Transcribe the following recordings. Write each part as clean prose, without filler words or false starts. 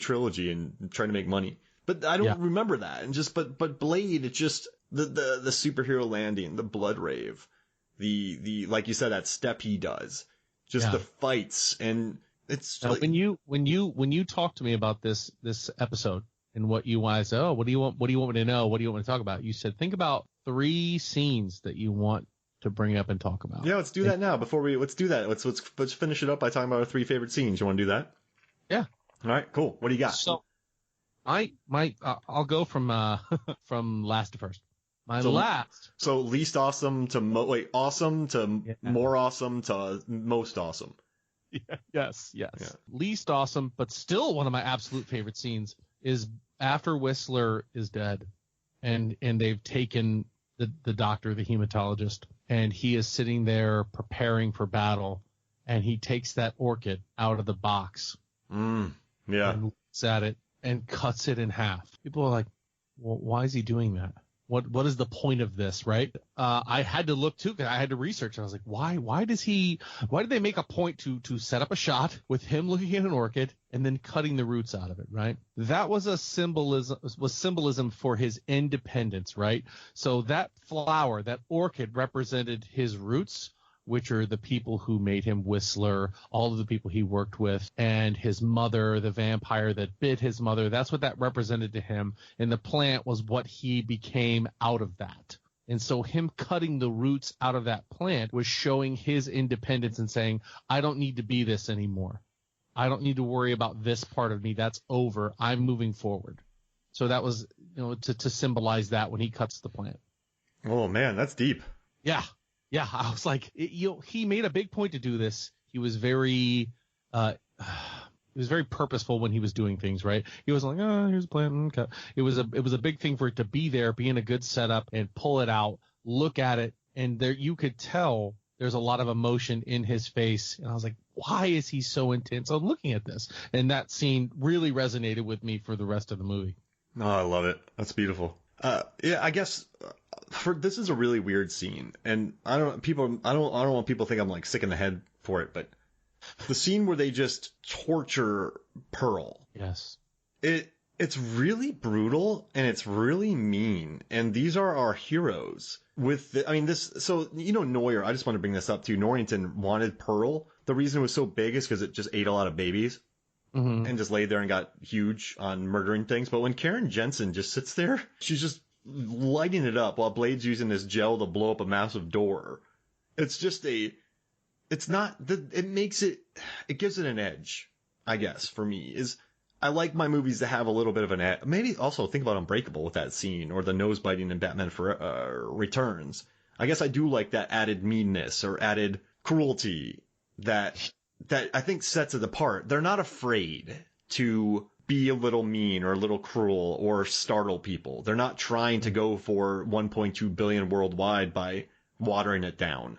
trilogy and trying to make money. But I don't remember that. And but Blade, it's just the superhero landing, the blood rave, the like you said, that step he does, just the fights, and it's now, like, when you talk to me about this episode and what I said, what do you want me to know? What do you want me to talk about? You said, think about 3 scenes that you want to bring up and talk about. Yeah, let's do that now. Let's do that. Let's finish it up by talking about our 3 favorite scenes. You want to do that? Yeah. All right, cool. What do you got? So, I'll go from from last to first. So least awesome to awesome to more awesome to most awesome. Yes. Yeah. Least awesome, but still one of my absolute favorite scenes is after Whistler is dead, and they've taken the doctor, the hematologist, and he is sitting there preparing for battle, and he takes that orchid out of the box. And looks at it and cuts it in half. People are like, well, why is he doing that? What is the point of this, right? I had to look too, because I had to research. I was like, why did they make a point to set up a shot with him looking at an orchid and then cutting the roots out of it, right? That was symbolism for his independence, right? So that flower, that orchid, represented his roots, which are the people who made him Whistler, all of the people he worked with, and his mother, the vampire that bit his mother. That's what that represented to him. And the plant was what he became out of that. And so him cutting the roots out of that plant was showing his independence and saying, I don't need to be this anymore. I don't need to worry about this part of me. That's over. I'm moving forward. So that was, to symbolize that when he cuts the plant. Oh man, that's deep. Yeah. Yeah, I was like, he made a big point to do this. He was very purposeful when he was doing things, right? He wasn't like, oh, here's a plan. Okay. It was a big thing for it to be there, be in a good setup, and pull it out, look at it, and there you could tell there's a lot of emotion in his face. And I was like, why is he so intense on looking at this? And that scene really resonated with me for the rest of the movie. Oh, I love it. That's beautiful. I guess this is a really weird scene, and I don't want people to think I'm like sick in the head for it, but the scene where they just torture Pearl. Yes. It's really brutal and it's really mean, and these are our heroes. Neuer, I just want to bring this up too. Norrington wanted Pearl. The reason it was so big is because it just ate a lot of babies. Mm-hmm. And just laid there and got huge on murdering things. But when Karen Jensen just sits there, she's just lighting it up while Blade's using this gel to blow up a massive door. It's just it gives it an edge, I guess, for me. I like my movies to have a little bit of an edge. Maybe also think about Unbreakable with that scene, or the nose biting in Batman Returns. I guess I do like that added meanness or added cruelty that I think sets it apart. They're not afraid to be a little mean or a little cruel or startle people. They're not trying to go for 1.2 billion worldwide by watering it down.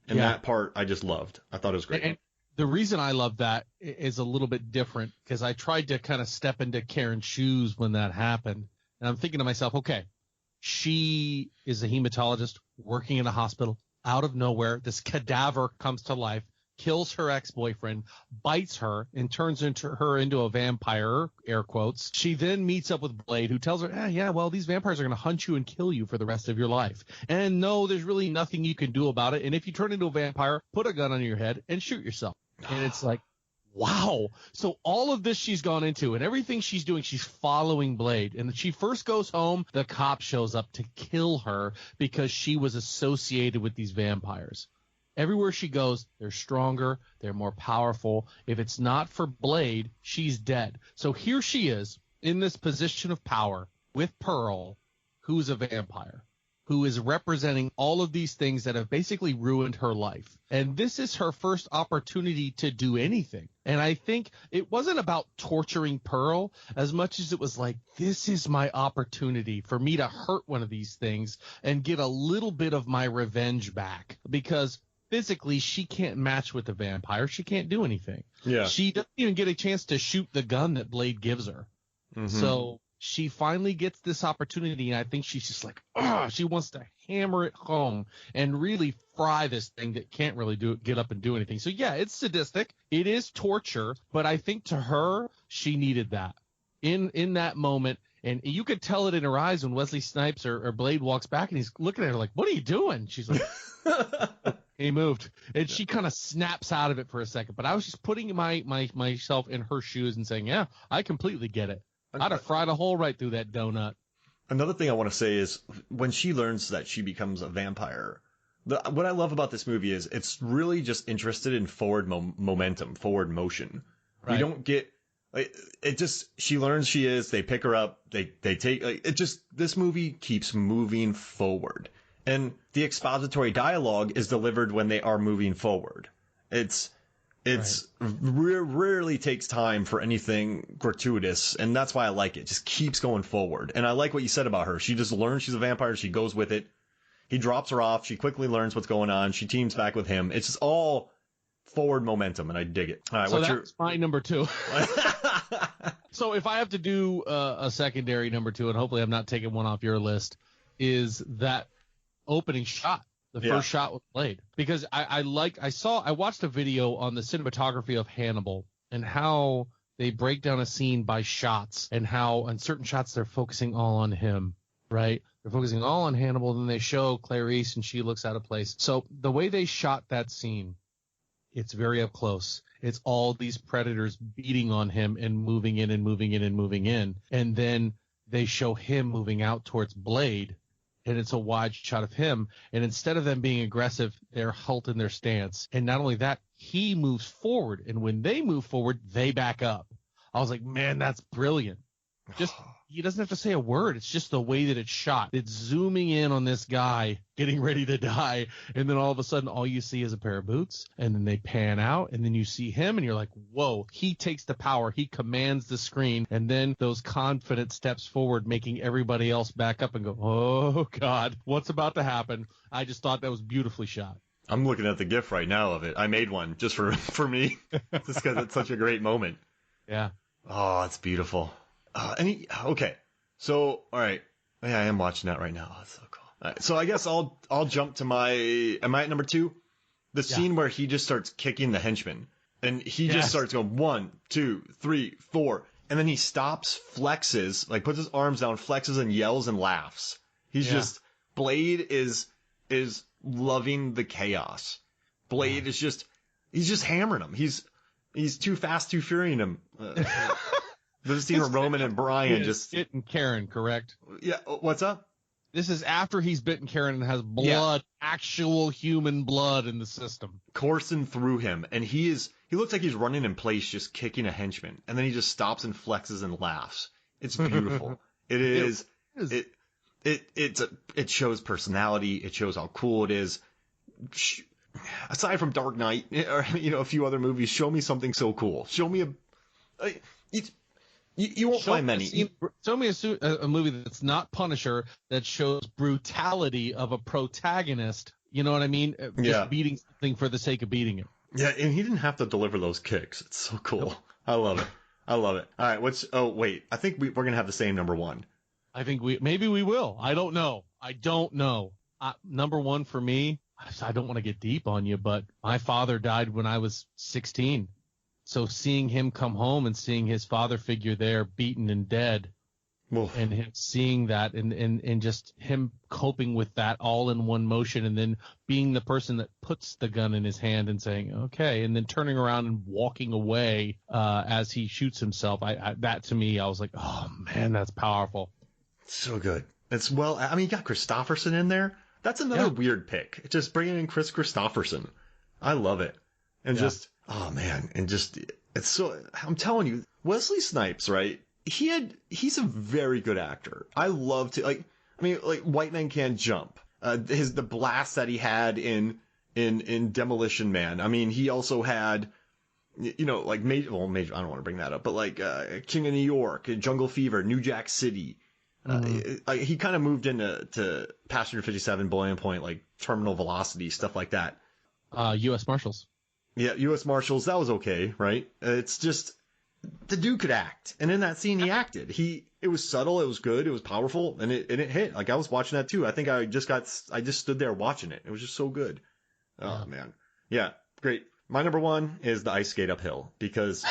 And that part I just loved. I thought it was great. And the reason I love that is a little bit different, because I tried to kind of step into Karen's shoes when that happened. And I'm thinking to myself, okay, she is a hematologist working in a hospital. Out of nowhere, this cadaver comes to life, kills her ex-boyfriend, bites her, and turns her into a vampire, air quotes. She then meets up with Blade, who tells her, these vampires are going to hunt you and kill you for the rest of your life. And no, there's really nothing you can do about it. And if you turn into a vampire, put a gun on your head and shoot yourself. And it's like, wow. So all of this she's gone into, and everything she's doing, she's following Blade. And she first goes home, the cop shows up to kill her because she was associated with these vampires. Everywhere she goes, they're stronger, they're more powerful. If it's not for Blade, she's dead. So here she is in this position of power with Pearl, who's a vampire, who is representing all of these things that have basically ruined her life. And this is her first opportunity to do anything. And I think it wasn't about torturing Pearl as much as it was like, this is my opportunity for me to hurt one of these things and get a little bit of my revenge back. Because physically, she can't match with the vampire. She can't do anything. Yeah. She doesn't even get a chance to shoot the gun that Blade gives her. Mm-hmm. So she finally gets this opportunity, and I think she's just like, she wants to hammer it home and really fry this thing that can't really get up and do anything. So yeah, it's sadistic. It is torture, but I think to her, she needed that. in that moment. And you could tell it in her eyes when Wesley Snipes or Blade walks back and he's looking at her like, what are you doing? She's like, he moved. And she kind of snaps out of it for a second. But I was just putting myself in her shoes and saying, yeah, I completely get it. I'd have fried a hole right through that donut. Another thing I want to say is when she learns that she becomes a vampire, what I love about this movie is it's really just interested in forward momentum, forward motion. Right. We don't get... It just, she learns she is, they pick her up, they take, it just, this movie keeps moving forward. And the expository dialogue is delivered when they are moving forward. It's rarely takes time for anything gratuitous, and that's why I like it. Just keeps going forward. And I like what you said about her. She just learns she's a vampire, she goes with it. He drops her off, she quickly learns what's going on, she teams back with him. It's just all forward momentum, and I dig it. All right, so that's my number 2. So if I have to do a secondary number 2, and hopefully I'm not taking one off your list, is that opening shot, the first shot with Blade. Because I watched a video on the cinematography of Hannibal and how they break down a scene by shots, and how on certain shots they're focusing all on him, right? They're focusing all on Hannibal, then they show Clarice and she looks out of place. So the way they shot that scene, it's very up close. It's all these predators beating on him and moving in and moving in and moving in. And then they show him moving out towards Blade, and it's a wide shot of him. And instead of them being aggressive, they're halting their stance. And not only that, he moves forward. And when they move forward, they back up. I was like, man, that's brilliant. Just, he doesn't have to say a word. It's just the way that it's shot. It's zooming in on this guy getting ready to die. And then all of a sudden, all you see is a pair of boots. And then they pan out. And then you see him and you're like, whoa, he takes the power. He commands the screen. And then those confident steps forward, making everybody else back up and go, oh, God, what's about to happen? I just thought that was beautifully shot. I'm looking at the GIF right now of it. I made one just for me, just because it's such a great moment. Yeah. Oh, it's beautiful. Okay. So, all right. Yeah, I am watching that right now. That's so cool. All right, so I guess I'll jump to am I at number 2? The scene where he just starts kicking the henchman, and he just starts going 1, 2, 3, 4, and then he stops, flexes, like puts his arms down, flexes and yells and laughs. He's just, Blade is loving the chaos. Blade is just, he's just hammering him. He's too fast, too furious him. There's a scene where Roman and Brian just bitten Karen, correct? Yeah. What's up? This is after he's bitten Karen and has blood, actual human blood in the system coursing through him, and he looks like he's running in place, just kicking a henchman, and then he just stops and flexes and laughs. It's beautiful. It is. It shows personality. It shows how cool it is. Aside from Dark Knight or a few other movies, show me something so cool. Show me you won't find many. Show me a movie that's not Punisher, that shows brutality of a protagonist. You know what I mean? Just beating something for the sake of beating it. Yeah, and he didn't have to deliver those kicks. It's so cool. Nope. I love it. All right, I think we're going to have the same number 1. I think maybe we will. I don't know. Number 1 for me, I don't want to get deep on you, but my father died when I was 16. So seeing him come home and seeing his father figure there beaten and dead, and him seeing that and just him coping with that all in one motion, and then being the person that puts the gun in his hand and saying, okay, and then turning around and walking away as he shoots himself. That to me, I was like, oh man, that's powerful. So good. You got Kristofferson in there. That's another weird pick. Just bringing in Kristofferson. I love it. And just... Oh man, and just it's so. I'm telling you, Wesley Snipes, right? He's a very good actor. I love to like White Men Can't Jump. The blast that he had in Demolition Man. I mean, he also had, major. I don't want to bring that up, but King of New York, Jungle Fever, New Jack City. He kind of moved into Passenger 57, Boiling Point, like Terminal Velocity, stuff like that. U.S. Marshals. Yeah, U.S. Marshals, that was okay, right? It's just, the dude could act. And in that scene, he acted. It was subtle, it was good, it was powerful, and it hit. Like, I was watching that too. I think I just stood there watching it. It was just so good. Oh, man. Yeah, great. My number one is the ice skate uphill because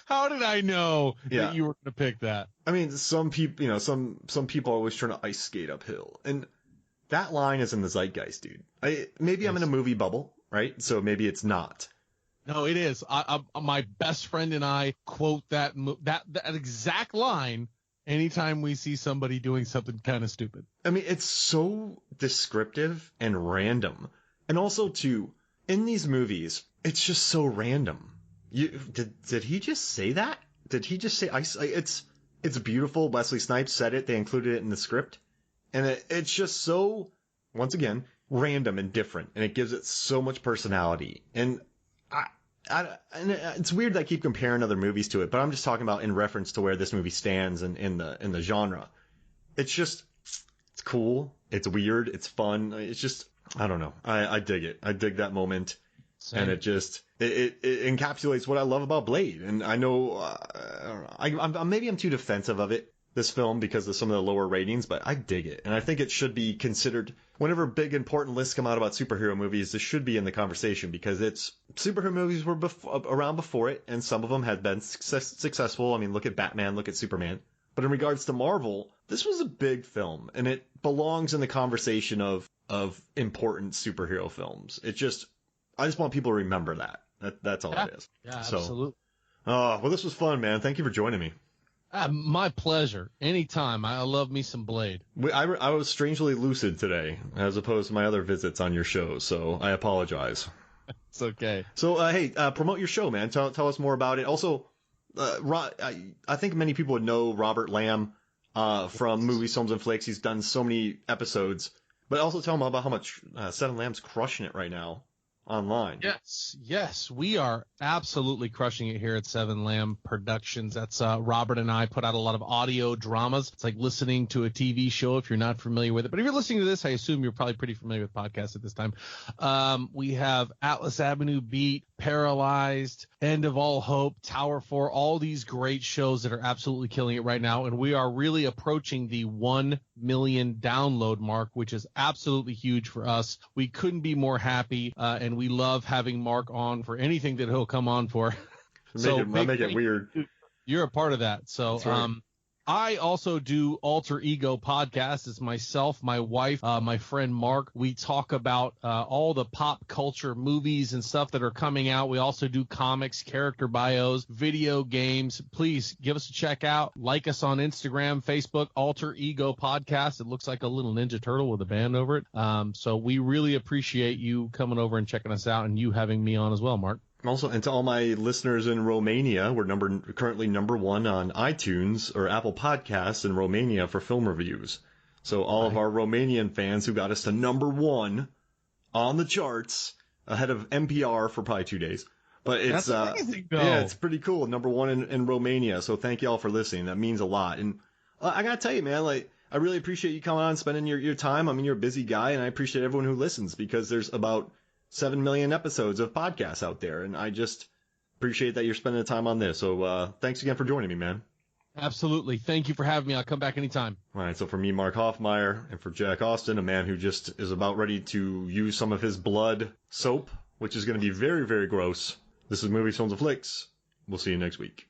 How did I know that you were going to pick that? I mean, some people, some people are always trying to ice skate uphill, and that line is in the zeitgeist, dude. Maybe I'm in a movie bubble, right? So maybe it's not. No, it is. My best friend and I quote that exact line anytime we see somebody doing something kind of stupid. I mean, it's so descriptive and random, and also too, in these movies, it's just so random. Did he just say that? Did he just say ice? It's beautiful. Wesley Snipes said it. They included it in the script, and it's just so, once again, random and different, and it gives it so much personality. And and it's weird that I keep comparing other movies to it, but I'm just talking about in reference to where this movie stands in the genre. It's cool. It's weird. It's fun. It's just, I don't know. I dig it. I dig that moment. Same. And it encapsulates what I love about Blade. And I know, I don't know. Maybe I'm too defensive of this film because of some of the lower ratings, but I dig it. And I think it should be considered, whenever big important lists come out about superhero movies, this should be in the conversation because superhero movies were around before it, and some of them had been successful. I mean, look at Batman, look at Superman. But in regards to Marvel, this was a big film, and it belongs in the conversation of important superhero films. I just want people to remember that. That's all it is. Yeah, absolutely. Well, this was fun, man. Thank you for joining me. My pleasure. Anytime. I love me some Blade. I was strangely lucid today, as opposed to my other visits on your show, so I apologize. It's okay. So, hey, promote your show, man. Tell us more about it. Also, I think many people would know Robert Lamb from Movies, Films, and Flicks. He's done so many episodes. But also tell them about how much Seven Lamb's crushing it right now online. Yes, we are absolutely crushing it here at Seven Lamb Productions. That's Robert and I put out a lot of audio dramas. It's like listening to a TV show if you're not familiar with it. But if you're listening to this, I assume you're probably pretty familiar with podcasts at this time. We have Atlas Avenue Beat, Paralyzed, End of All Hope, Tower 4, all these great shows that are absolutely killing it right now. And we are really approaching the 1 million download mark, which is absolutely huge for us. We couldn't be more happy, and we love having Mark on for anything that he'll come on for. Make it weird. You're a part of that. So, right. I also do Alter Ego podcast. It's myself, my wife, my friend Mark. We talk about all the pop culture movies and stuff that are coming out. We also do comics, character bios, video games. Please give us a check out. Like us on Instagram, Facebook, Alter Ego Podcast. It looks like a little Ninja Turtle with a band over it. So we really appreciate you coming over and checking us out, and you having me on as well, Mark. Also, and to all my listeners in Romania, we're currently number 1 on iTunes or Apple Podcasts in Romania for film reviews. So all of our Romanian fans who got us to number 1 on the charts, ahead of NPR for probably 2 days. But it's That's amazing, though. Yeah, it's pretty cool. Number 1 in Romania. So thank you all for listening. That means a lot. And I gotta tell you, man, I really appreciate you coming on, spending your time. I mean, you're a busy guy, and I appreciate everyone who listens because there's about 7 million episodes of podcasts out there, and I just appreciate that you're spending the time on this. So thanks again for joining me, man. Absolutely. Thank you for having me. I'll come back anytime. All right, so for me, Mark Hoffmeyer, and for Jack Austin, a man who just is about ready to use some of his blood soap, which is going to be very, very gross, this is Movies, Films, and Flicks. We'll see you next week.